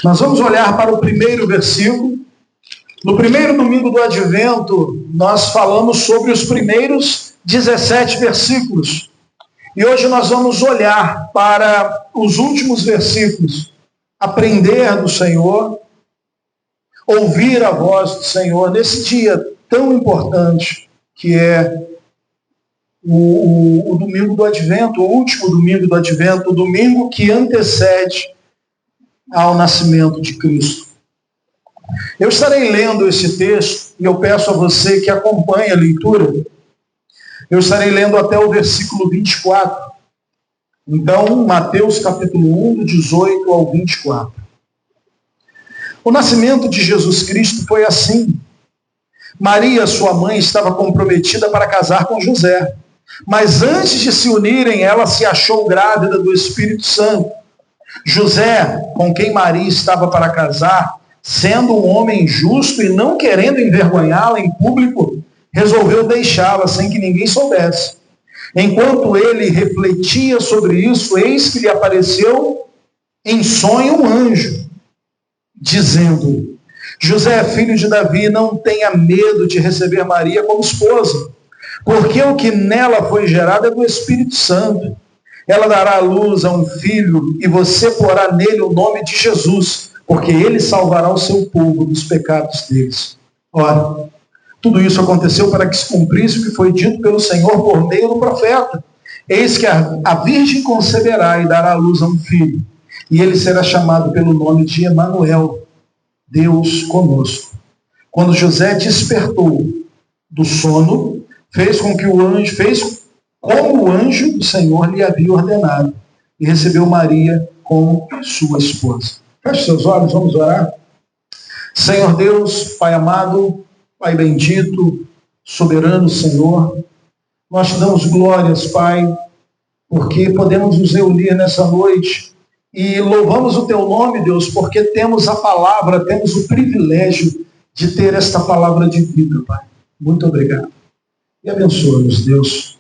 Nós vamos olhar para o primeiro versículo. No primeiro domingo do Advento, nós falamos sobre os primeiros 17 versículos. E hoje nós vamos olhar para os últimos versículos, aprender do Senhor, ouvir a voz do Senhor nesse dia tão importante que é o domingo do Advento, o último domingo do Advento, o domingo que antecede ao nascimento de Cristo. Eu estarei lendo esse texto e eu peço a você que acompanhe a leitura. Eu estarei lendo até o versículo 24. Então, Mateus capítulo 1, do 18 ao 24. O nascimento de Jesus Cristo foi assim. Maria, sua mãe, estava comprometida para casar com José. Mas antes de se unirem, ela se achou grávida do Espírito Santo. José, com quem Maria estava para casar, sendo um homem justo e não querendo envergonhá-la em público, resolveu deixá-la sem que ninguém soubesse. Enquanto ele refletia sobre isso, eis que lhe apareceu em sonho um anjo, dizendo: José, filho de Davi, não tenha medo de receber Maria como esposa, porque o que nela foi gerado é do Espírito Santo. Ela dará à luz a um filho e você porá nele o nome de Jesus, porque ele salvará o seu povo dos pecados deles. Ora, tudo isso aconteceu para que se cumprisse o que foi dito pelo Senhor por meio do profeta. Eis que a virgem conceberá e dará à luz a um filho, e ele será chamado pelo nome de Emanuel, Deus conosco. Quando José despertou do sono, fez como o anjo do Senhor lhe havia ordenado, e recebeu Maria como sua esposa. Feche seus olhos, vamos orar. Senhor Deus, Pai amado, Pai bendito, soberano Senhor, nós te damos glórias, Pai, porque podemos nos reunir nessa noite e louvamos o Teu nome, Deus, porque temos a palavra, temos o privilégio de ter esta palavra de vida, Pai. Muito obrigado. E abençoa-nos, Deus,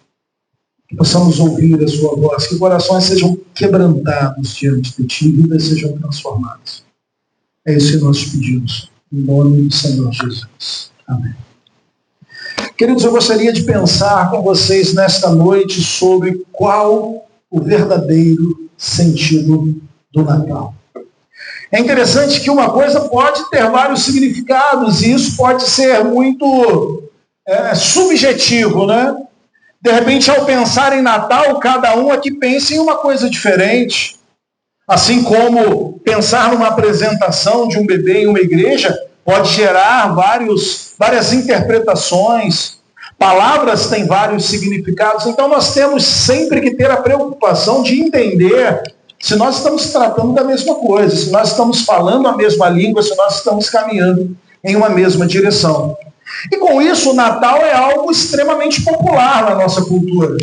que possamos ouvir a sua voz, que corações sejam quebrantados diante de Ti, vidas sejam transformadas. É isso que nós te pedimos, em nome do Senhor Jesus. Amém. Queridos, eu gostaria de pensar com vocês nesta noite sobre qual o verdadeiro sentido do Natal. É interessante que uma coisa pode ter vários significados, e isso pode ser muito subjetivo, né? De repente, ao pensar em Natal, cada um aqui pensa em uma coisa diferente. Assim como pensar numa apresentação de um bebê em uma igreja pode gerar várias interpretações. Palavras têm vários significados. Então, nós temos sempre que ter a preocupação de entender se nós estamos tratando da mesma coisa, se nós estamos falando a mesma língua, se nós estamos caminhando em uma mesma direção. E com isso, o Natal é algo extremamente popular na nossa cultura.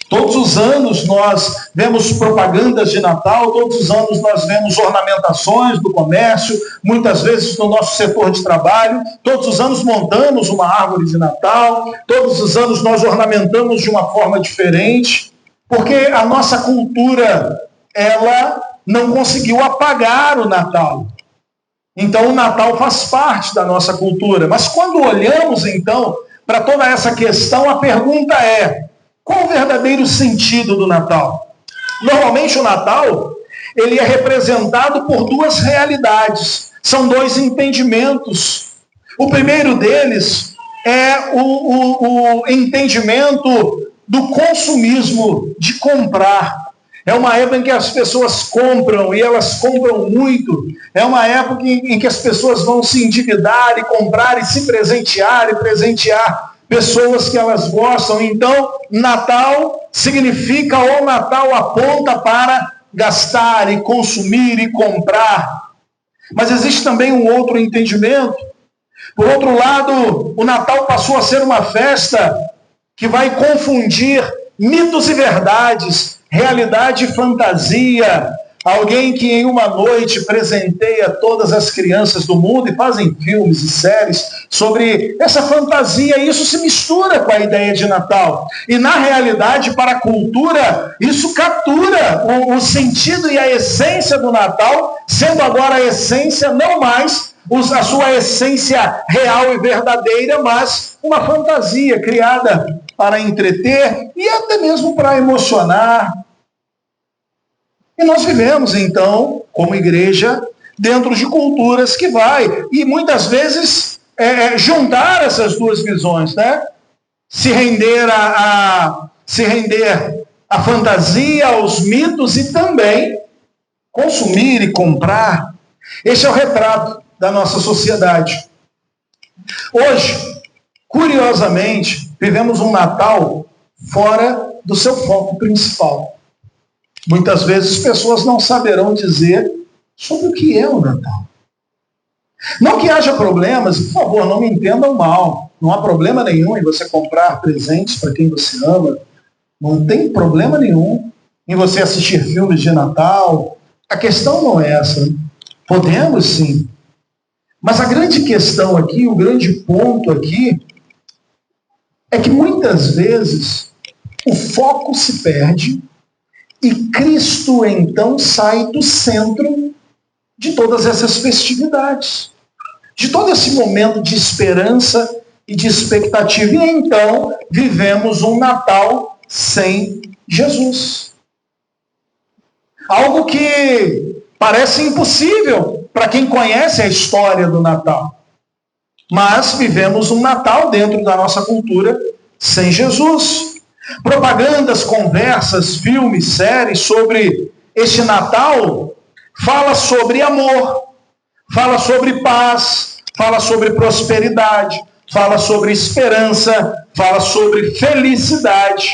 Todos os anos nós vemos propagandas de Natal, todos os anos nós vemos ornamentações do comércio, muitas vezes no nosso setor de trabalho, todos os anos montamos uma árvore de Natal, todos os anos nós ornamentamos de uma forma diferente, porque a nossa cultura, ela não conseguiu apagar o Natal. Então, o Natal faz parte da nossa cultura. Mas quando olhamos, então, para toda essa questão, a pergunta é: qual o verdadeiro sentido do Natal? Normalmente, o Natal, ele é representado por duas realidades. São dois entendimentos. O primeiro deles é o entendimento do consumismo, de comprar. É uma época em que as pessoas compram, e elas compram muito. É uma época em que as pessoas vão se endividar e comprar e se presentear e presentear pessoas que elas gostam. Então, Natal significa, ou Natal aponta para gastar e consumir e comprar. Mas existe também um outro entendimento. Por outro lado, o Natal passou a ser uma festa que vai confundir mitos e verdades, realidade e fantasia, Alguém que em uma noite presenteia todas as crianças do mundo e fazem filmes e séries sobre essa fantasia. Isso se mistura com a ideia de Natal. E na realidade, para a cultura, isso captura o sentido e a essência do Natal, sendo agora a essência não mais a sua essência real e verdadeira, mas uma fantasia criada para entreter e até mesmo para emocionar. E nós vivemos, então, como igreja, dentro de culturas que vai, e muitas vezes, juntar essas duas visões, né? Se render à fantasia, aos mitos e também consumir e comprar. Esse é o retrato da nossa sociedade. Hoje, curiosamente, vivemos um Natal fora do seu foco principal. Muitas vezes pessoas não saberão dizer sobre o que é o Natal. Não que haja problemas, por favor, não me entendam mal. Não há problema nenhum em você comprar presentes para quem você ama. Não tem problema nenhum em você assistir filmes de Natal. A questão não é essa. Podemos sim. Mas a grande questão aqui, o grande ponto aqui, é que muitas vezes o foco se perde e Cristo, então, sai do centro de todas essas festividades, de todo esse momento de esperança e de expectativa. E então, vivemos um Natal sem Jesus. Algo que parece impossível para quem conhece a história do Natal. Mas vivemos um Natal dentro da nossa cultura sem Jesus. Propagandas, conversas, filmes, séries sobre este Natal fala sobre amor, fala sobre paz, fala sobre prosperidade, fala sobre esperança, fala sobre felicidade.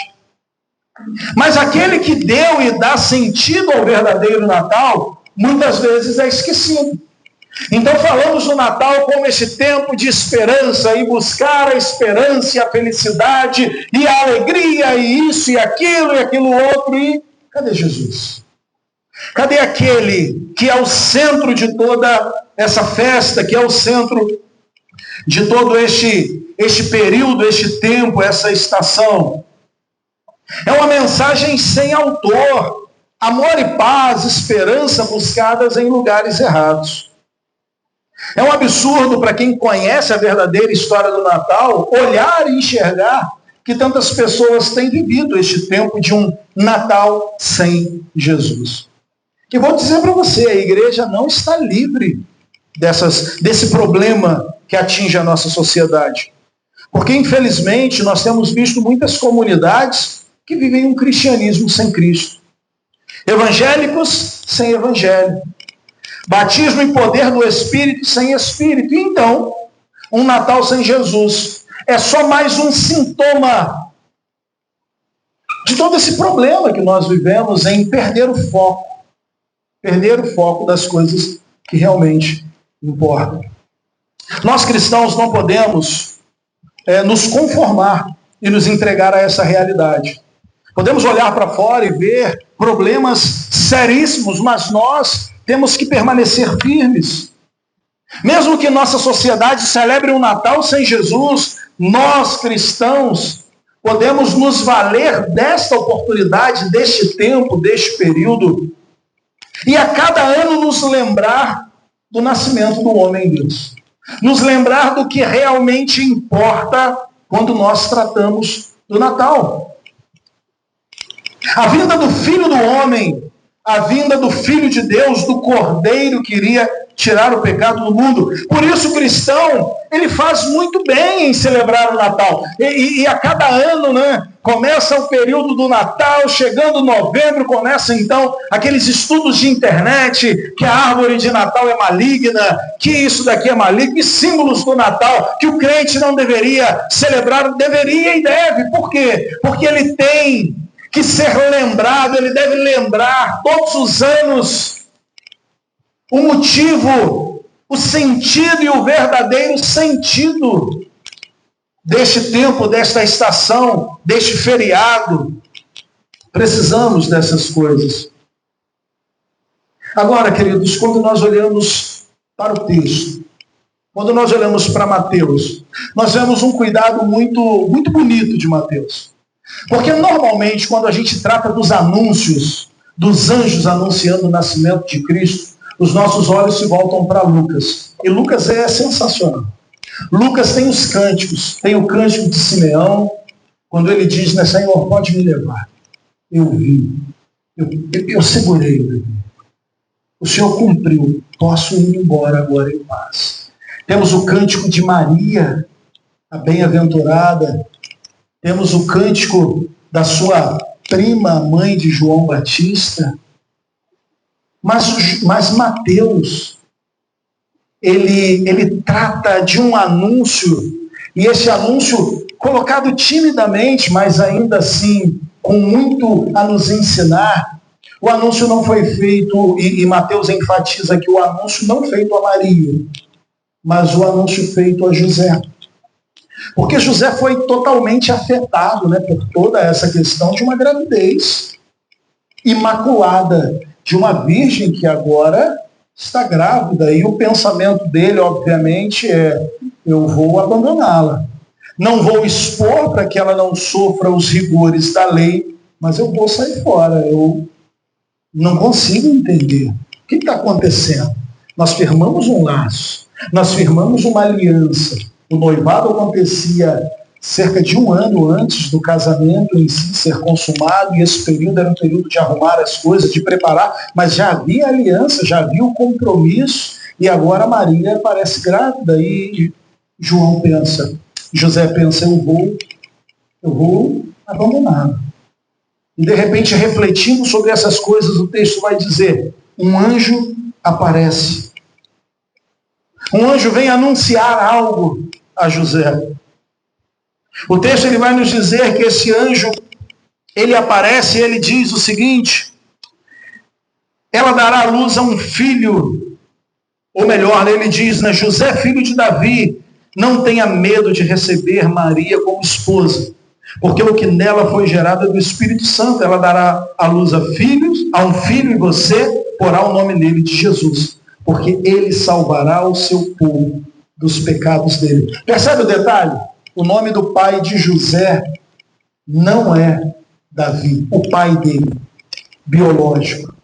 Mas aquele que deu e dá sentido ao verdadeiro Natal, muitas vezes é esquecido. Então falamos do Natal como esse tempo de esperança e buscar a esperança e a felicidade e a alegria e isso e aquilo outro. E cadê Jesus? Cadê aquele que é o centro de toda essa festa, que é o centro de todo este período, este tempo, essa estação? É uma mensagem sem autor. Amor e paz, esperança buscadas em lugares errados. É um absurdo para quem conhece a verdadeira história do Natal olhar e enxergar que tantas pessoas têm vivido este tempo de um Natal sem Jesus. E vou dizer para você, a igreja não está livre desse problema que atinge a nossa sociedade. Porque, infelizmente, nós temos visto muitas comunidades que vivem um cristianismo sem Cristo. Evangélicos sem evangelho. Batismo em poder do Espírito sem Espírito. E então, um Natal sem Jesus é só mais um sintoma de todo esse problema que nós vivemos em perder o foco. Perder o foco das coisas que realmente importam. Nós cristãos não podemos nos conformar e nos entregar a essa realidade. Podemos olhar para fora e ver problemas seríssimos, mas nós temos que permanecer firmes. Mesmo que nossa sociedade celebre um Natal sem Jesus, nós cristãos podemos nos valer desta oportunidade, deste tempo, deste período, e a cada ano nos lembrar do nascimento do homem Deus. Nos lembrar do que realmente importa quando nós tratamos do Natal. A vinda do Filho do Homem, a vinda do Filho de Deus, do Cordeiro que iria tirar o pecado do mundo. Por isso o cristão, ele faz muito bem em celebrar o Natal. E a cada ano, começa o período do Natal, chegando novembro, começa então aqueles estudos de internet, que a árvore de Natal é maligna, que isso daqui é maligno, e símbolos do Natal, que o crente não deveria celebrar, deveria e deve. Por quê? Porque ele tem que ser lembrado, ele deve lembrar todos os anos o motivo, o sentido e o verdadeiro sentido deste tempo, desta estação, deste feriado. Precisamos dessas coisas. Agora, queridos, quando nós olhamos para o texto, quando nós olhamos para Mateus, nós vemos um cuidado muito, muito bonito de Mateus. Porque normalmente, quando a gente trata dos anúncios, dos anjos anunciando o nascimento de Cristo, os nossos olhos se voltam para Lucas. E Lucas é sensacional. Lucas tem os cânticos, tem o cântico de Simeão, quando ele diz, né, Senhor, pode me levar. Eu vim, eu segurei o bebê. O Senhor cumpriu, posso ir embora agora em paz. Temos o cântico de Maria, a bem-aventurada. Temos o cântico da sua prima, mãe de João Batista. Mas Mateus, ele trata de um anúncio, e esse anúncio colocado timidamente, mas ainda assim com muito a nos ensinar. O anúncio não foi feito, e Mateus enfatiza que o anúncio não feito a Maria, mas o anúncio feito a José. Porque José foi totalmente afetado, né, por toda essa questão de uma gravidez imaculada, de uma virgem que agora está grávida. E o pensamento dele, obviamente, é: eu vou abandoná-la. Não vou expor para que ela não sofra os rigores da lei, mas eu vou sair fora. Eu não consigo entender. O que está acontecendo? Nós firmamos um laço, nós firmamos uma aliança. O noivado acontecia cerca de 1 ano antes do casamento em si ser consumado, e esse período era um período de arrumar as coisas, de preparar, mas já havia aliança, já havia o compromisso, e agora Maria parece grávida, e José pensa, eu vou abandoná-la. E de repente, refletindo sobre essas coisas, o texto vai dizer, um anjo aparece. Um anjo vem anunciar algo a José. O texto ele vai nos dizer que esse anjo, ele aparece e ele diz o seguinte: ela dará à luz a um filho, ou melhor, ele diz, né, José, filho de Davi, não tenha medo de receber Maria como esposa, porque o que nela foi gerado é do Espírito Santo. Ela dará à luz a um filho, e você porá o nome nele de Jesus, porque ele salvará o seu povo dos pecados dele. Percebe o detalhe? O nome do pai de José não é Davi, o pai dele, biológico.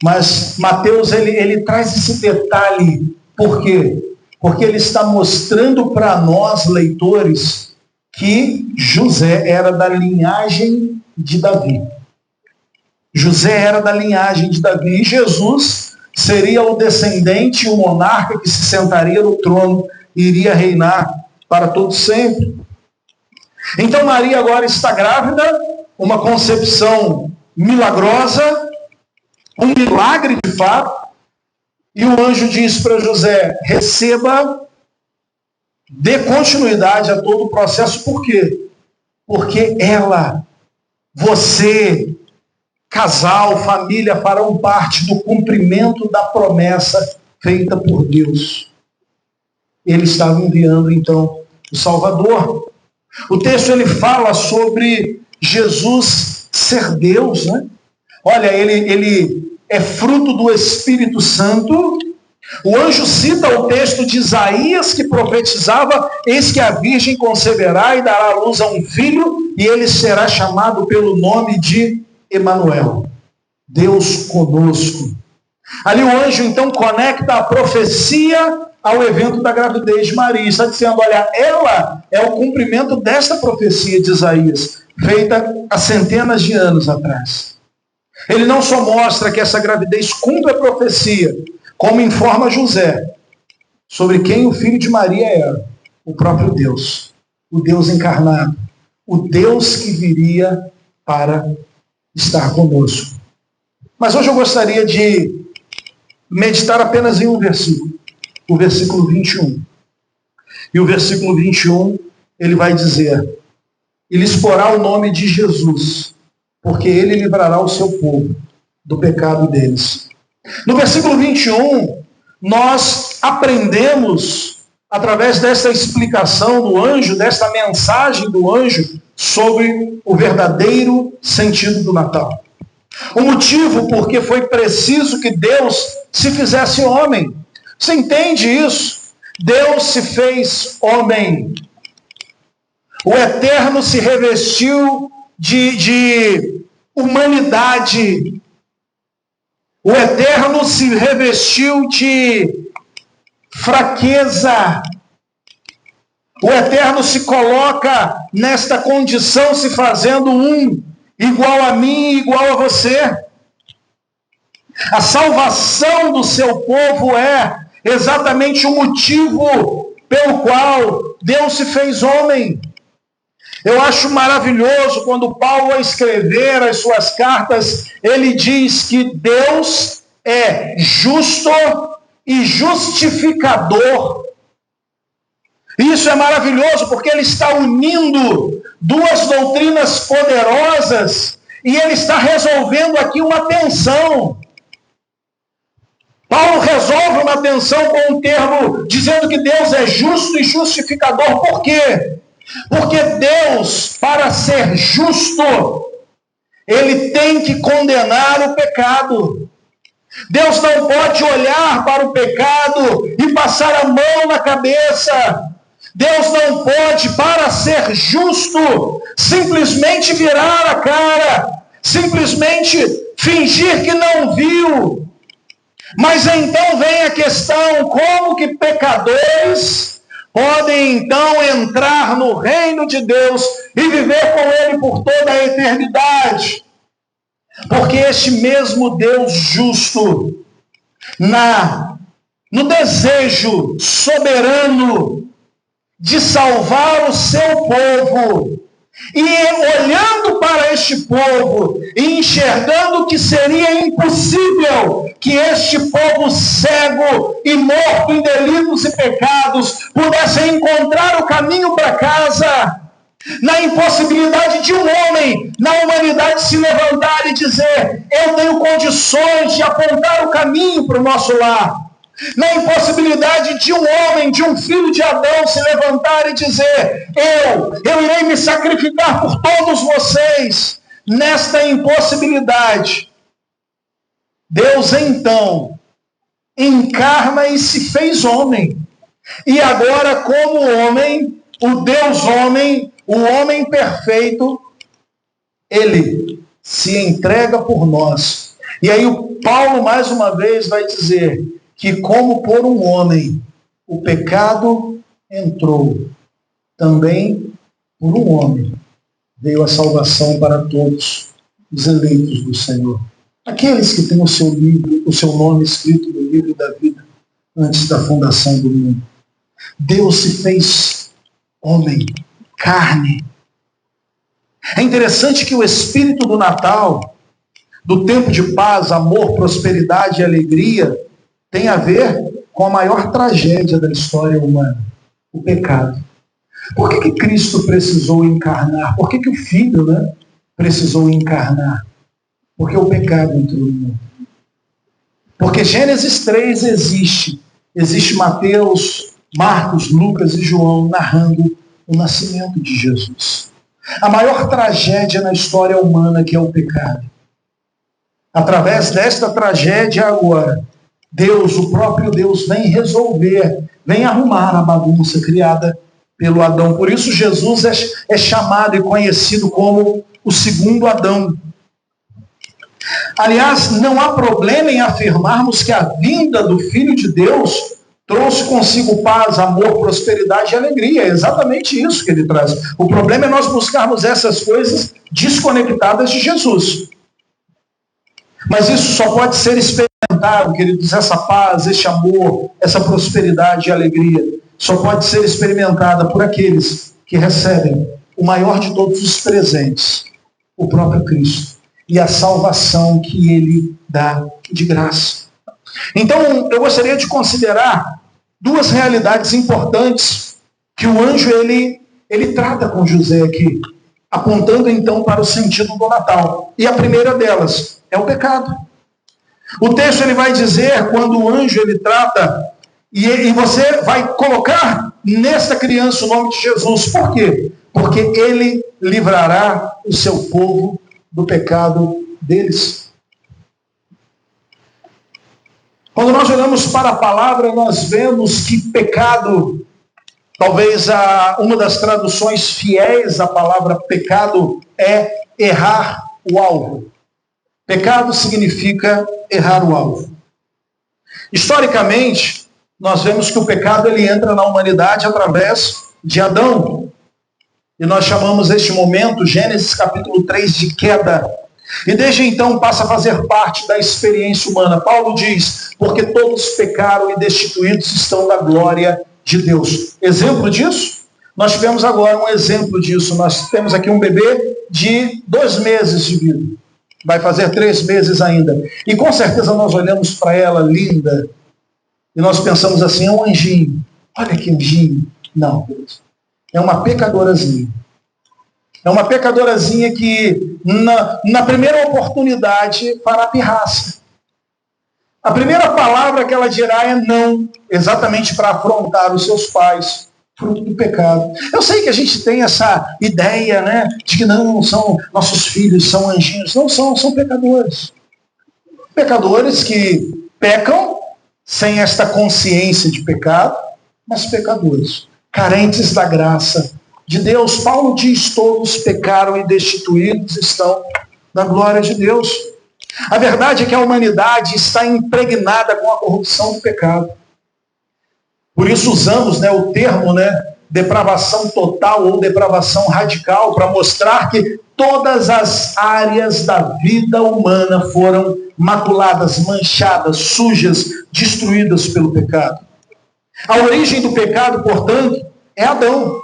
Mas Mateus, ele traz esse detalhe. Por quê? Porque ele está mostrando para nós, leitores, que José era da linhagem de Davi. José era da linhagem de Davi. E Jesus seria o descendente, o monarca que se sentaria no trono e iria reinar para todo sempre. Então Maria agora está grávida, uma concepção milagrosa, um milagre de fato, e o anjo diz para José, receba, dê continuidade a todo o processo. Por quê? Porque você, casal, família, farão parte do cumprimento da promessa feita por Deus. Ele estava enviando, então, o Salvador. O texto ele fala sobre Jesus ser Deus, né? Olha, ele é fruto do Espírito Santo. O anjo cita o texto de Isaías, que profetizava, eis que a virgem conceberá e dará à luz a um filho, e ele será chamado pelo nome de Emanuel, Deus conosco. Ali o anjo então conecta a profecia ao evento da gravidez de Maria. Está dizendo, olha, ela é o cumprimento desta profecia de Isaías, feita há centenas de anos atrás. Ele não só mostra que essa gravidez cumpre a profecia, como informa José sobre quem o filho de Maria era, o próprio Deus, o Deus encarnado, o Deus que viria para estar conosco. Mas hoje eu gostaria de meditar apenas em um versículo, o versículo 21. E o versículo 21, ele vai dizer, e lhes porá o nome de Jesus, porque ele livrará o seu povo do pecado deles. No versículo 21, nós aprendemos, através desta explicação do anjo, desta mensagem do anjo, sobre o verdadeiro sentido do Natal. O motivo porque foi preciso que Deus se fizesse homem. Você entende isso? Deus se fez homem. O Eterno se revestiu de humanidade. O Eterno se revestiu de fraqueza. O Eterno se coloca nesta condição, se fazendo um, igual a mim e igual a você. A salvação do seu povo é exatamente o motivo pelo qual Deus se fez homem. Eu acho maravilhoso quando Paulo, ao escrever as suas cartas, ele diz que Deus é justo e justificador. Isso é maravilhoso porque ele está unindo duas doutrinas poderosas e ele está resolvendo aqui uma tensão. Paulo resolve uma tensão com um termo dizendo que Deus é justo e justificador. Por quê? Porque Deus, para ser justo, ele tem que condenar o pecado. Deus não pode olhar para o pecado e passar a mão na cabeça. Deus não pode, para ser justo, simplesmente virar a cara, simplesmente fingir que não viu. Mas então vem a questão, como que pecadores podem então entrar no reino de Deus e viver com Ele por toda a eternidade? Porque este mesmo Deus justo, no desejo soberano de salvar o seu povo, e olhando para este povo e enxergando que seria impossível que este povo cego e morto em delitos e pecados pudesse encontrar o caminho para casa, na impossibilidade de um homem na humanidade se levantar e dizer: eu tenho condições de apontar o caminho para o nosso lar. Na impossibilidade de um homem, de um filho de Adão se levantar e dizer: eu irei me sacrificar por todos vocês. Nesta impossibilidade, Deus então encarna e se fez homem. E agora, como homem, o Deus homem, o homem perfeito, ele se entrega por nós. E aí o Paulo mais uma vez vai dizer que como por um homem o pecado entrou, também por um homem veio a salvação para todos os eleitos do Senhor. Aqueles que têm o seu nome escrito no livro da vida antes da fundação do mundo. Deus se fez homem, carne. É interessante que o espírito do Natal, do tempo de paz, amor, prosperidade e alegria, tem a ver com a maior tragédia da história humana, o pecado. Por que Cristo precisou encarnar? Por que o Filho, precisou encarnar? Porque o pecado entrou no mundo. Porque Gênesis 3 existe. Existe Mateus, Marcos, Lucas e João narrando o nascimento de Jesus. A maior tragédia na história humana, que é o pecado. Através desta tragédia agora, Deus, o próprio Deus, vem resolver, vem arrumar a bagunça criada pelo Adão. Por isso Jesus é chamado e conhecido como o segundo Adão. Aliás, não há problema em afirmarmos que a vinda do Filho de Deus trouxe consigo paz, amor, prosperidade e alegria. É exatamente isso que ele traz. O problema é nós buscarmos essas desconectadas de Jesus. Mas isso só pode ser experimentado, queridos, essa paz, este amor, essa prosperidade e alegria, só pode ser experimentada por aqueles que recebem o maior de todos os presentes, o próprio Cristo, e a salvação que ele dá de graça. Então, eu gostaria de considerar duas realidades importantes que o anjo ele trata com José aqui, apontando então para o sentido do Natal. E a primeira delas é o pecado. O texto ele vai dizer, quando o anjo ele trata, e você vai colocar nesta criança o nome de Jesus. Por quê? Porque ele livrará o seu povo do pecado deles. Quando nós olhamos para a palavra, nós vemos que pecado, talvez uma das traduções fiéis à palavra pecado é errar o alvo. Pecado significa errar o alvo. Historicamente, nós vemos que o pecado ele entra na humanidade através de Adão. E nós chamamos este momento, Gênesis capítulo 3, de queda. E desde então passa a fazer parte da experiência humana. Paulo diz, porque todos pecaram e destituídos estão da glória de Deus. Exemplo disso? Nós tivemos agora um exemplo disso. Nós temos aqui um bebê de 2 meses de vida. Vai fazer 3 meses ainda. E com certeza nós olhamos para ela, linda, e nós pensamos assim, é um anjinho. Olha que anjinho. Não, é uma pecadorazinha. É uma pecadorazinha que, na primeira oportunidade, fará pirraça. A primeira palavra que ela dirá é não, exatamente para afrontar os seus pais, fruto do pecado. Eu sei que a gente tem essa ideia, né, de que não são nossos filhos, são anjinhos. Não são pecadores. Pecadores que pecam sem esta consciência de pecado, mas pecadores, carentes da graça de Deus. Paulo diz, todos pecaram e destituídos estão da glória de Deus. A verdade é que a humanidade está impregnada com a corrupção do pecado. Por isso usamos o termo depravação total ou depravação radical para mostrar que todas as áreas da vida humana foram maculadas, manchadas, sujas, destruídas pelo pecado. A origem do pecado, portanto, é Adão.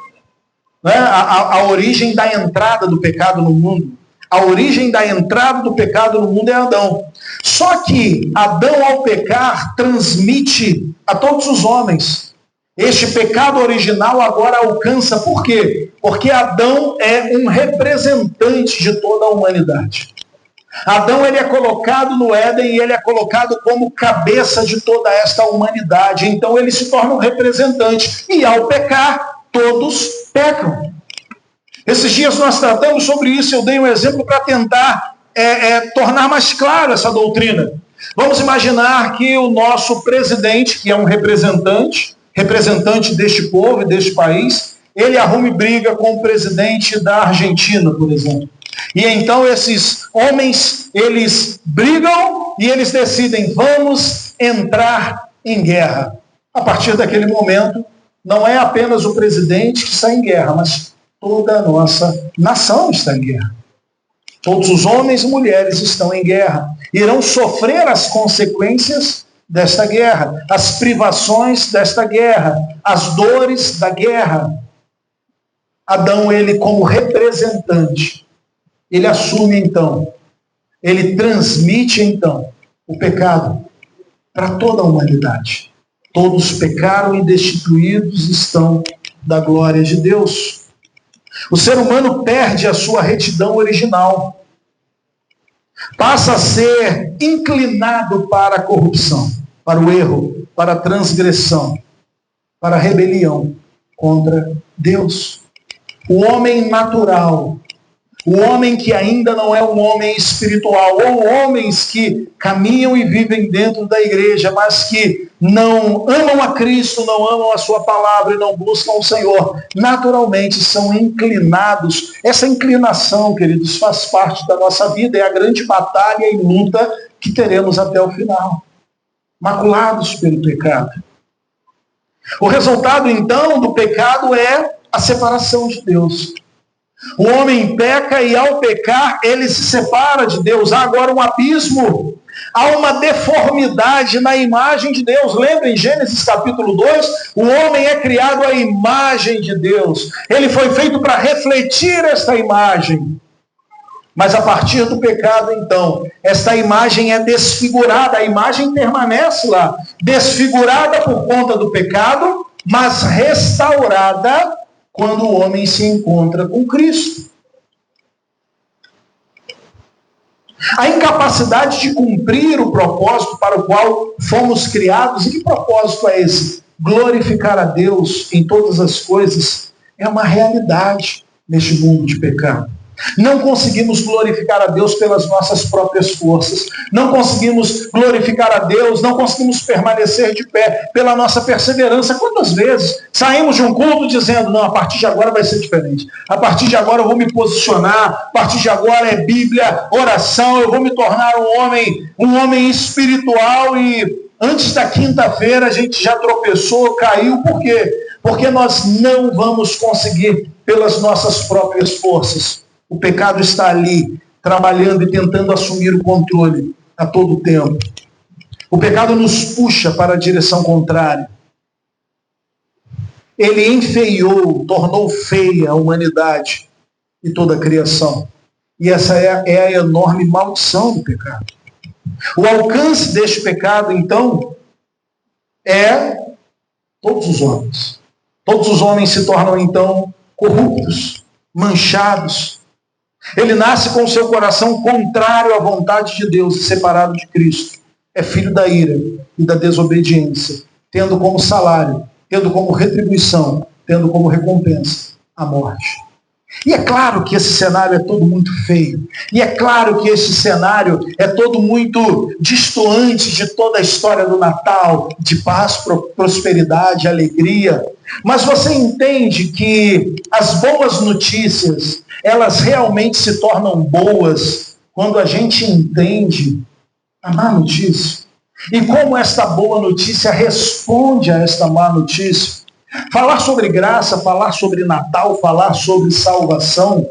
A origem da entrada do pecado no mundo. A origem da entrada do pecado no mundo é Adão. Só que Adão, ao pecar, transmite a todos os homens. Este pecado original agora alcança, por quê? Porque Adão é um representante de toda a humanidade. Adão ele é colocado no Éden e ele é colocado como cabeça de toda esta humanidade. Então ele se torna um representante. E ao pecar, todos pecam. Esses dias nós tratamos sobre isso, eu dei um exemplo para tentar tornar mais claro essa doutrina. Vamos imaginar que o nosso presidente, que é um representante deste povo e deste país, ele arrume briga com o presidente da Argentina, por exemplo. E então esses homens, eles brigam e eles decidem, vamos entrar em guerra. A partir daquele momento, não é apenas o presidente que está em guerra, mas toda a nossa nação está em guerra. Todos os homens e mulheres estão em guerra. Irão sofrer as consequências desta guerra, as privações desta guerra, as dores da guerra. Adão, ele como representante, ele assume então, ele transmite então o pecado para toda a humanidade. Todos pecaram e destituídos estão da glória de Deus. O ser humano perde a sua retidão original. Passa a ser inclinado para a corrupção, para o erro, para a transgressão, para a rebelião contra Deus. O homem natural, o homem que ainda não é um homem espiritual, ou homens que caminham e vivem dentro da igreja, mas que não amam a Cristo, não amam a sua palavra e não buscam o Senhor, naturalmente são inclinados. Essa inclinação, queridos, faz parte da nossa vida, é a grande batalha e luta que teremos até o final. Maculados pelo pecado. O resultado, então, do pecado é a separação de Deus. O homem peca e ao pecar ele se separa de Deus. Há agora um abismo, há uma deformidade na imagem de Deus. Lembra em Gênesis capítulo 2? O homem é criado à imagem de Deus. Ele foi feito para refletir esta imagem. Mas a partir do pecado, então, esta imagem é desfigurada. A imagem permanece lá, desfigurada por conta do pecado, mas restaurada quando o homem se encontra com Cristo. A incapacidade de cumprir o propósito para o qual fomos criados, e que propósito é esse? Glorificar a Deus em todas as coisas, é uma realidade neste mundo de pecado. Não conseguimos glorificar a Deus pelas nossas próprias forças. Não conseguimos glorificar a Deus, não conseguimos permanecer de pé pela nossa perseverança. Quantas vezes saímos de um culto dizendo, não, a partir de agora vai ser diferente. A partir de agora eu vou me posicionar. A partir de agora é Bíblia, oração. Eu vou me tornar um homem espiritual. E antes da quinta-feira a gente já tropeçou, caiu. Por quê? Porque nós não vamos conseguir pelas nossas próprias forças. O pecado está ali, trabalhando e tentando assumir o controle a todo tempo. O pecado nos puxa para a direção contrária. Ele enfeiou, tornou feia a humanidade e toda a criação. E essa é a enorme maldição do pecado. O alcance deste pecado, então, é todos os homens. Todos os homens se tornam, então, corruptos, manchados. Ele nasce com o seu coração contrário à vontade de Deus e separado de Cristo. É filho da ira e da desobediência, tendo como salário, tendo como retribuição, tendo como recompensa a morte. E é claro que esse cenário é todo muito feio. E é claro que esse cenário é todo muito distoante de toda a história do Natal, de paz, prosperidade, alegria. Mas você entende que as boas notícias, elas realmente se tornam boas quando a gente entende a má notícia. E como esta boa notícia responde a esta má notícia. Falar sobre graça, falar sobre Natal, falar sobre salvação,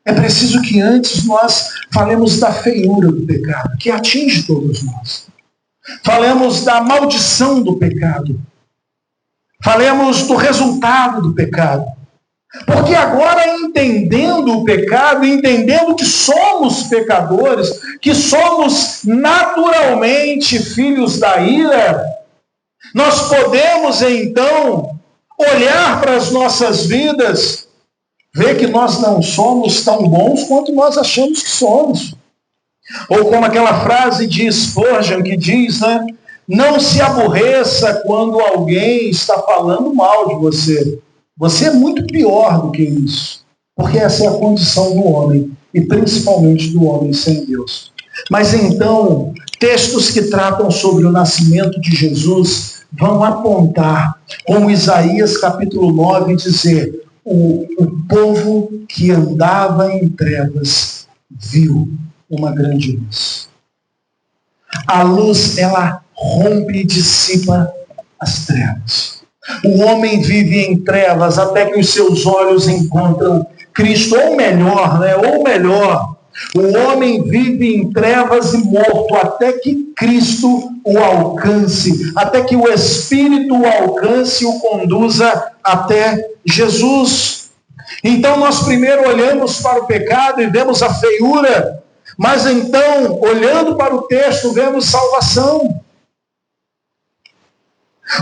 é preciso que antes nós falemos da feiura do pecado, que atinge todos nós. Falemos da maldição do pecado. Falemos do resultado do pecado. Porque agora, entendendo o pecado, entendendo que somos pecadores, que somos naturalmente filhos da ira, nós podemos, então, olhar para as nossas vidas, ver que nós não somos tão bons quanto nós achamos que somos. Ou como aquela frase de Spurgeon que diz, né? Não se aborreça quando alguém está falando mal de você. Você é muito pior do que isso. Porque essa é a condição do homem, e principalmente do homem sem Deus. Mas então, textos que tratam sobre o nascimento de Jesus vão apontar, como Isaías capítulo 9, dizer, o povo que andava em trevas viu uma grande luz. A luz, ela rompe e dissipa as trevas. O homem vive em trevas até que os seus olhos encontram Cristo, ou melhor, o homem vive em trevas e morto até que Cristo o alcance, até que o Espírito o alcance e o conduza até Jesus. Então nós primeiro olhamos para o pecado e vemos a feiura, mas então, olhando para o texto, vemos salvação.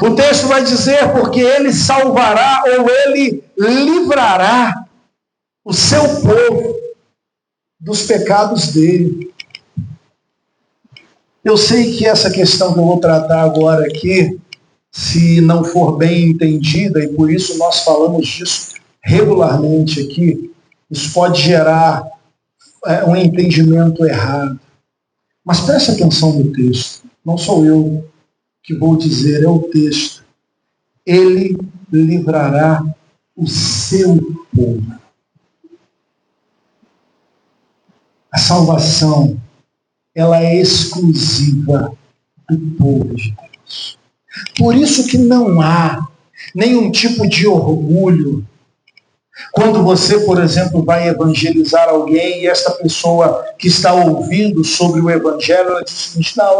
O texto vai dizer, porque ele salvará ou ele livrará o seu povo dos pecados dele. Eu sei que essa questão que eu vou tratar agora aqui, se não for bem entendida, e por isso nós falamos disso regularmente aqui, isso pode gerar um entendimento errado. Mas preste atenção no texto. Não sou eu que vou dizer, é o texto. Ele livrará o seu povo. A salvação, ela é exclusiva do povo de Deus. Por isso que não há nenhum tipo de orgulho quando você, por exemplo, vai evangelizar alguém e esta pessoa que está ouvindo sobre o evangelho, ela diz assim, não,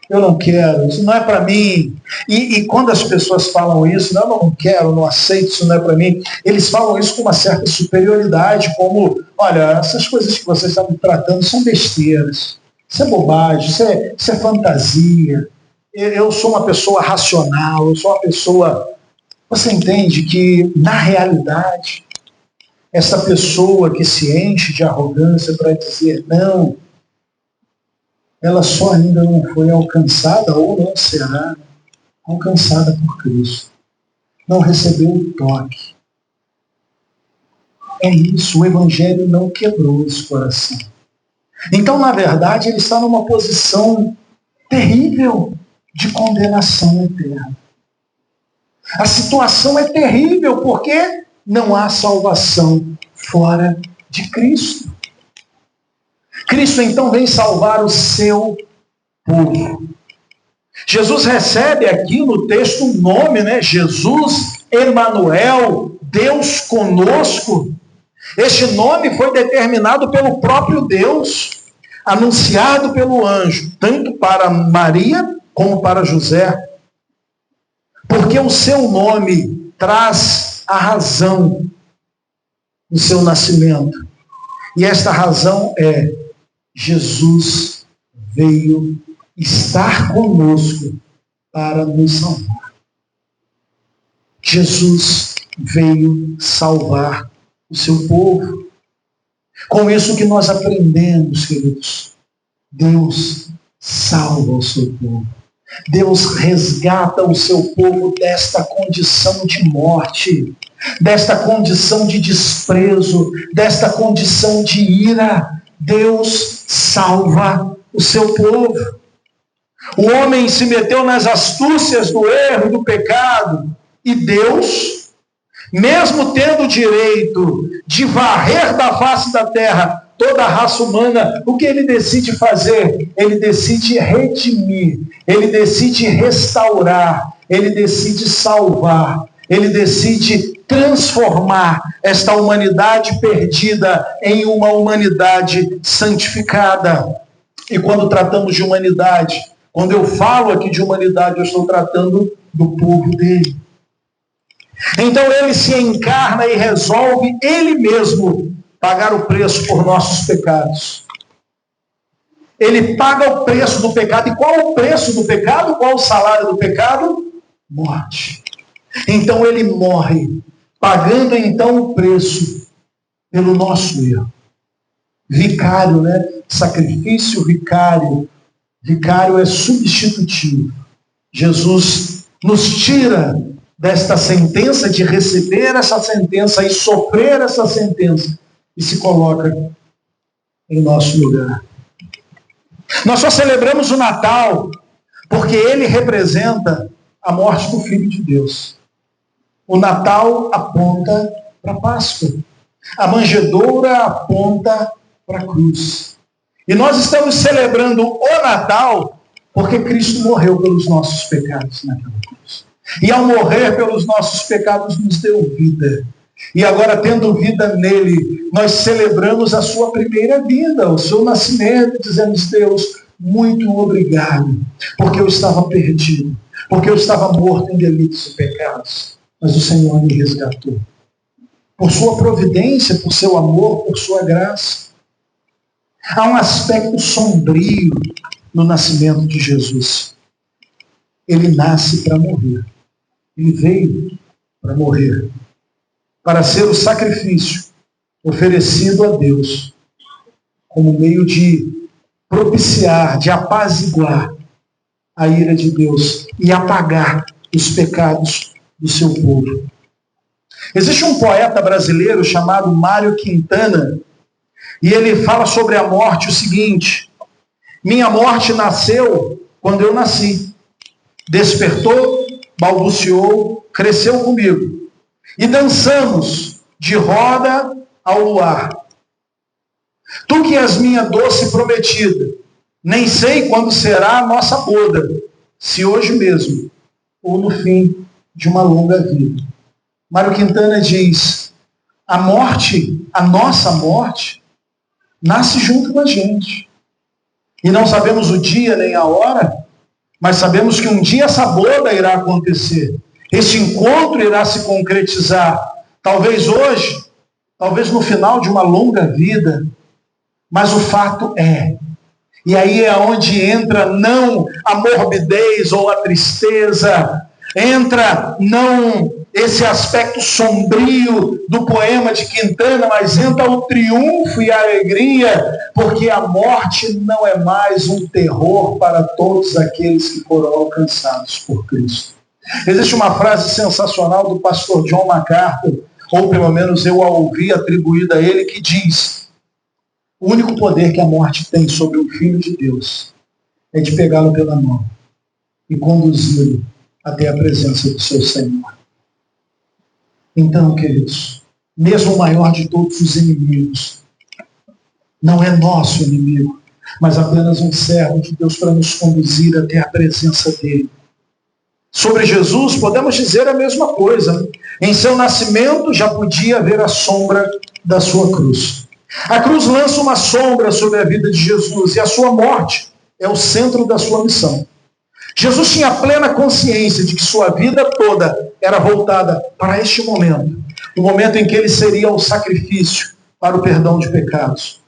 eu não quero, isso não é para mim. E quando as pessoas falam isso, não, eu não quero, não aceito, isso não é para mim, eles falam isso com uma certa superioridade, como, olha, essas coisas que você está me tratando são besteiras, isso é bobagem, isso é fantasia, eu sou uma pessoa racional, eu sou uma pessoa... Você entende que, na realidade, essa pessoa que se enche de arrogância para dizer não, ela só ainda não foi alcançada ou não será alcançada por Cristo. Não recebeu o toque. É isso, o Evangelho não quebrou esse coração. Então, na verdade, ele está numa posição terrível de condenação eterna. A situação é terrível porque não há salvação fora de Cristo. Cristo então vem salvar o seu povo. Jesus recebe aqui no texto um nome, né? Jesus, Emanuel, Deus conosco. Este nome foi determinado pelo próprio Deus, anunciado pelo anjo, tanto para Maria como para José. Porque o seu nome traz a razão do seu nascimento. E esta razão é: Jesus veio estar conosco para nos salvar. Jesus veio salvar o seu povo. Com isso que nós aprendemos, queridos, Deus salva o seu povo. Deus resgata o seu povo desta condição de morte, desta condição de desprezo, desta condição de ira. Deus salva o seu povo. O homem se meteu nas astúcias do erro e do pecado, e Deus, mesmo tendo o direito de varrer da face da terra toda a raça humana, o que ele decide fazer? Ele decide redimir, ele decide restaurar, ele decide salvar, ele decide transformar esta humanidade perdida em uma humanidade santificada. E quando tratamos de humanidade, quando eu falo aqui de humanidade, eu estou tratando do povo dele. Então ele se encarna e resolve ele mesmo pagar o preço por nossos pecados. Ele paga o preço do pecado. E qual o preço do pecado? Qual o salário do pecado? Morte. Então ele morre, pagando então o preço pelo nosso erro. Vicário, né? Sacrifício vicário. Vicário é substitutivo. Jesus nos tira desta sentença, de receber essa sentença e sofrer essa sentença, e se coloca em nosso lugar. Nós só celebramos o Natal porque ele representa a morte do Filho de Deus. O Natal aponta para a Páscoa. A manjedoura aponta para a cruz. E nós estamos celebrando o Natal porque Cristo morreu pelos nossos pecados naquela cruz. E ao morrer pelos nossos pecados nos deu vida. E agora, tendo vida nele, nós celebramos a sua primeira vida, o seu nascimento, dizemos: Deus, muito obrigado, porque eu estava perdido, porque eu estava morto em delitos e pecados, mas o Senhor me resgatou. Por sua providência, por seu amor, por sua graça. Há um aspecto sombrio no nascimento de Jesus. Ele nasce para morrer. Ele veio para morrer, para ser o sacrifício oferecido a Deus como meio de propiciar, de apaziguar a ira de Deus e apagar os pecados do seu povo. Existe um poeta brasileiro chamado Mário Quintana, e ele fala sobre a morte o seguinte: minha morte nasceu quando eu nasci, despertou, balbuciou, cresceu comigo, e dançamos de roda ao luar. Tu que és minha doce prometida, nem sei quando será a nossa boda, se hoje mesmo ou no fim de uma longa vida. Mário Quintana diz: a morte, a nossa morte, nasce junto com a gente. E não sabemos o dia nem a hora, mas sabemos que um dia essa boda irá acontecer. Este encontro irá se concretizar. Talvez hoje, talvez no final de uma longa vida. Mas o fato é, e aí é onde entra não a morbidez ou a tristeza, entra não esse aspecto sombrio do poema de Quintana, mas entra o triunfo e a alegria, porque a morte não é mais um terror para todos aqueles que foram alcançados por Cristo. Existe uma frase sensacional do pastor John MacArthur, ou pelo menos eu a ouvi atribuída a ele, que diz: o único poder que a morte tem sobre o Filho de Deus é de pegá-lo pela mão e conduzi-lo até a presença do seu Senhor. Então, queridos, mesmo o maior de todos os inimigos, não é nosso inimigo, mas apenas um servo de Deus para nos conduzir até a presença dele. Sobre Jesus, podemos dizer a mesma coisa. Em seu nascimento já podia haver a sombra da sua cruz. A cruz lança uma sombra sobre a vida de Jesus e a sua morte é o centro da sua missão. Jesus tinha plena consciência de que sua vida toda era voltada para este momento, o momento em que ele seria o sacrifício para o perdão de pecados.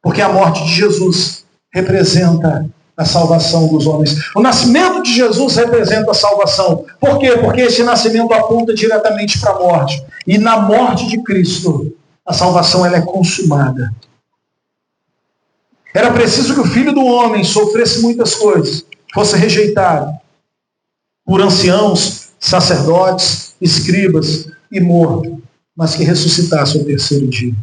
Porque a morte de Jesus representa a salvação dos homens. O nascimento de Jesus representa a salvação. Por quê? Porque esse nascimento aponta diretamente para a morte. E na morte de Cristo, a salvação ela é consumada. Era preciso que o Filho do Homem sofresse muitas coisas, fosse rejeitado por anciãos, sacerdotes, escribas e morto, mas que ressuscitasse ao terceiro dia.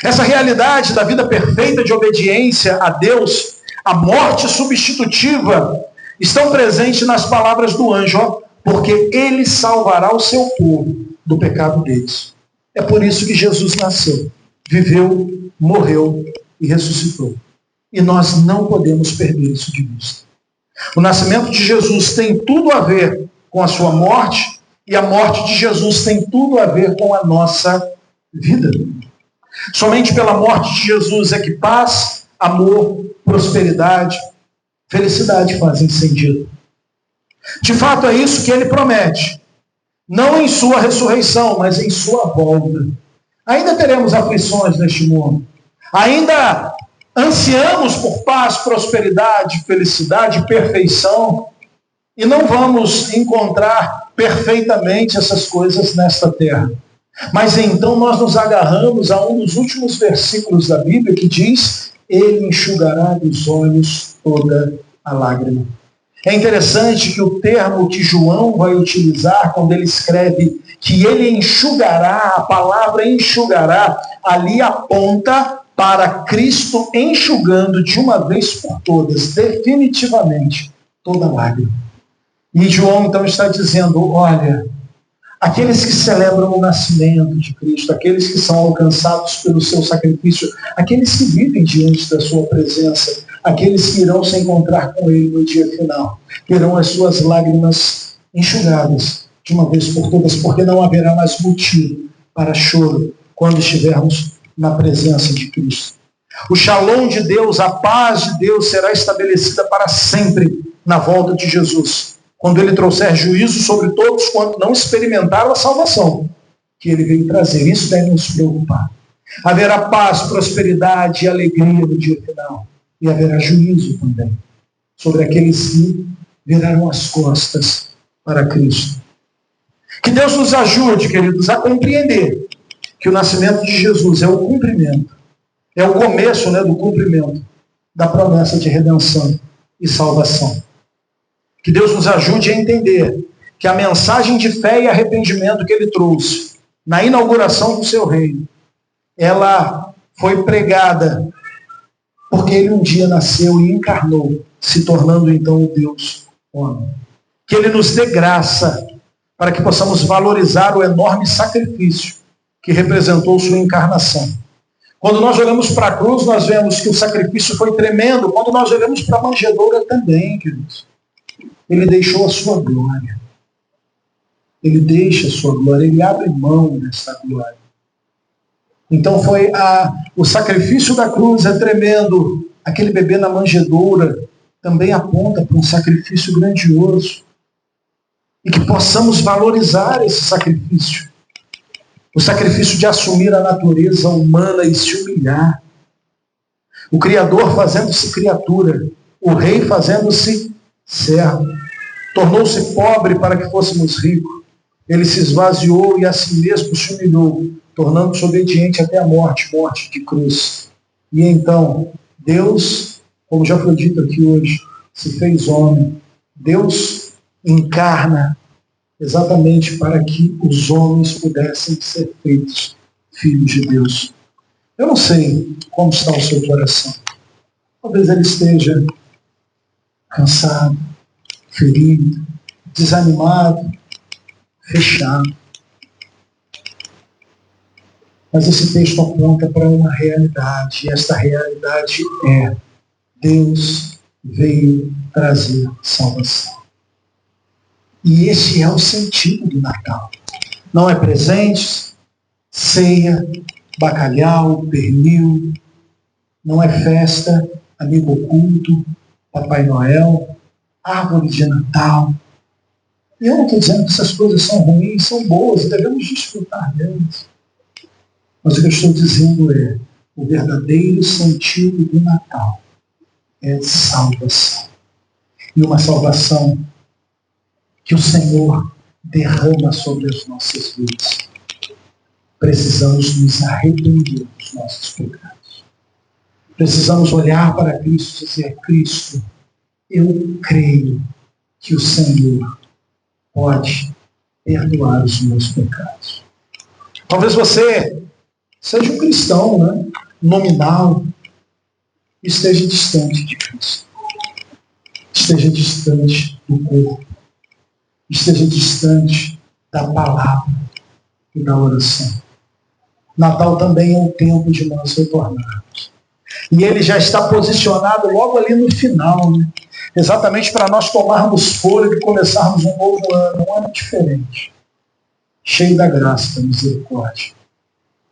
Essa realidade da vida perfeita de obediência a Deus, a morte substitutiva, estão presentes nas palavras do anjo, porque ele salvará o seu povo do pecado deles. É por isso que Jesus nasceu, viveu, morreu e ressuscitou. E nós não podemos perder isso de vista. O nascimento de Jesus tem tudo a ver com a sua morte, e a morte de Jesus tem tudo a ver com a nossa vida. Somente pela morte de Jesus é que paz, amor, prosperidade, felicidade fazem sentido. De fato, é isso que ele promete. Não em sua ressurreição, mas em sua volta. Ainda teremos aflições neste mundo. Ainda ansiamos por paz, prosperidade, felicidade, perfeição. E não vamos encontrar perfeitamente essas coisas nesta terra. Mas então nós nos agarramos a um dos últimos versículos da Bíblia que diz: ele enxugará dos olhos toda a lágrima. É interessante que o termo que João vai utilizar quando ele escreve que ele enxugará, a palavra enxugará, ali aponta para Cristo enxugando de uma vez por todas, definitivamente, toda lágrima. E João então está dizendo: olha, aqueles que celebram o nascimento de Cristo, aqueles que são alcançados pelo seu sacrifício, aqueles que vivem diante da sua presença, aqueles que irão se encontrar com ele no dia final, terão as suas lágrimas enxugadas de uma vez por todas, porque não haverá mais motivo para choro quando estivermos na presença de Cristo. O shalom de Deus, a paz de Deus será estabelecida para sempre na volta de Jesus, quando ele trouxer juízo sobre todos quanto não experimentaram a salvação que ele veio trazer. Isso deve nos preocupar. Haverá paz, prosperidade e alegria no dia final. E haverá juízo também sobre aqueles que viraram as costas para Cristo. Que Deus nos ajude, queridos, a compreender que o nascimento de Jesus é o cumprimento, é o começo, do cumprimento da promessa de redenção e salvação. Que Deus nos ajude a entender que a mensagem de fé e arrependimento que ele trouxe na inauguração do seu reino, ela foi pregada porque ele um dia nasceu e encarnou, se tornando então o Deus homem. Que ele nos dê graça para que possamos valorizar o enorme sacrifício que representou sua encarnação. Quando nós olhamos para a cruz, nós vemos que o sacrifício foi tremendo. Quando nós olhamos para a manjedoura também, queridos. Ele deixou a sua glória. Ele deixa a sua glória. Ele abre mão dessa glória. Então o sacrifício da cruz é tremendo. Aquele bebê na manjedoura também aponta para um sacrifício grandioso. E que possamos valorizar esse sacrifício. O sacrifício de assumir a natureza humana e se humilhar. O Criador fazendo-se criatura. O Rei fazendo-se servo. Tornou-se pobre para que fôssemos ricos. Ele se esvaziou e a si mesmo se humilhou, tornando-se obediente até a morte de cruz. E então, Deus, como já foi dito aqui hoje, se fez homem. Deus encarna exatamente para que os homens pudessem ser feitos filhos de Deus. Eu não sei como está o seu coração. Talvez ele esteja cansado, ferido, desanimado, fechado. Mas esse texto aponta para uma realidade, e esta realidade é: Deus veio trazer salvação. E esse é o sentido do Natal. Não é presentes, ceia, bacalhau, pernil, não é festa, amigo oculto, Papai Noel, árvore de Natal. E eu não estou dizendo que essas coisas são ruins, são boas, devemos desfrutar delas. Mas o que eu estou dizendo é: o verdadeiro sentido do Natal é salvação. E uma salvação que o Senhor derrama sobre as nossas vidas. Precisamos nos arrepender dos nossos pecados. Precisamos olhar para Cristo e dizer: Cristo, eu creio que o Senhor pode perdoar os meus pecados. Talvez você seja um cristão, né? Nominal, e esteja distante de Cristo. Esteja distante do corpo. Esteja distante da palavra e da oração. Natal também é um tempo de nós retornarmos. E ele já está posicionado logo ali no final, né? Exatamente para nós tomarmos fôlego e começarmos um novo ano, um ano diferente, cheio da graça, da misericórdia.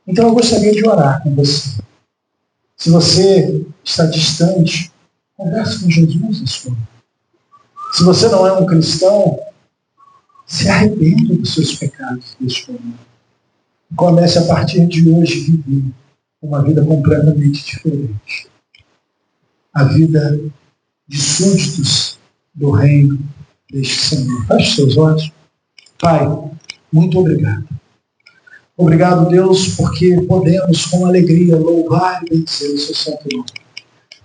Então eu gostaria de orar com você. Se você está distante, converse com Jesus nesse momento. Se você não é um cristão, se arrependa dos seus pecados neste momento. Comece a partir de hoje a viver uma vida completamente diferente. A vida de súditos do reino deste Senhor. Feche seus olhos. Pai, muito obrigado. Obrigado, Deus, porque podemos com alegria louvar e bendizer o seu santo nome.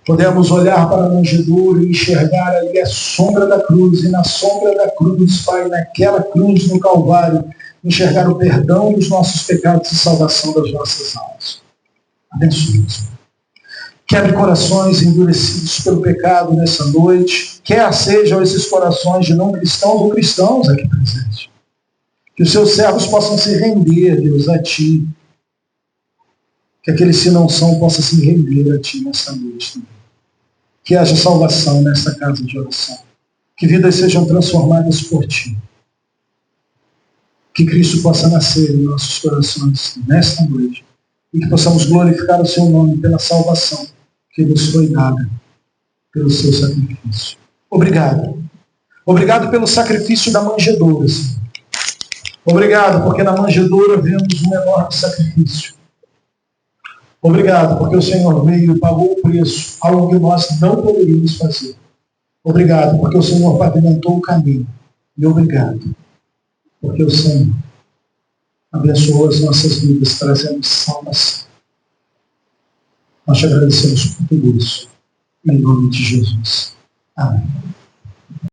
Podemos olhar para a manjedoura e enxergar ali a sombra da cruz, e na sombra da cruz, Pai, naquela cruz no Calvário, enxergar o perdão dos nossos pecados e salvação das nossas almas. Abençoe-nos. Quebre corações endurecidos pelo pecado nessa noite, quer sejam esses corações de não cristãos ou cristãos aqui presentes. Que os seus servos possam se render, Deus, a Ti. Que aqueles que não são possam se render a Ti nessa noite também. Que haja salvação nesta casa de oração. Que vidas sejam transformadas por Ti. Que Cristo possa nascer em nossos corações nesta noite. E que possamos glorificar o Seu nome pela salvação que nos foi dada pelo Seu sacrifício. Obrigado. Obrigado pelo sacrifício da manjedoura, Senhor. Obrigado, porque na manjedoura vemos um enorme sacrifício. Obrigado, porque o Senhor veio e pagou o preço, algo que nós não poderíamos fazer. Obrigado, porque o Senhor pavimentou o caminho. E obrigado, porque o Senhor abençoou as nossas vidas, trazendo salvação. Nós te agradecemos por tudo isso. Em nome de Jesus. Amém.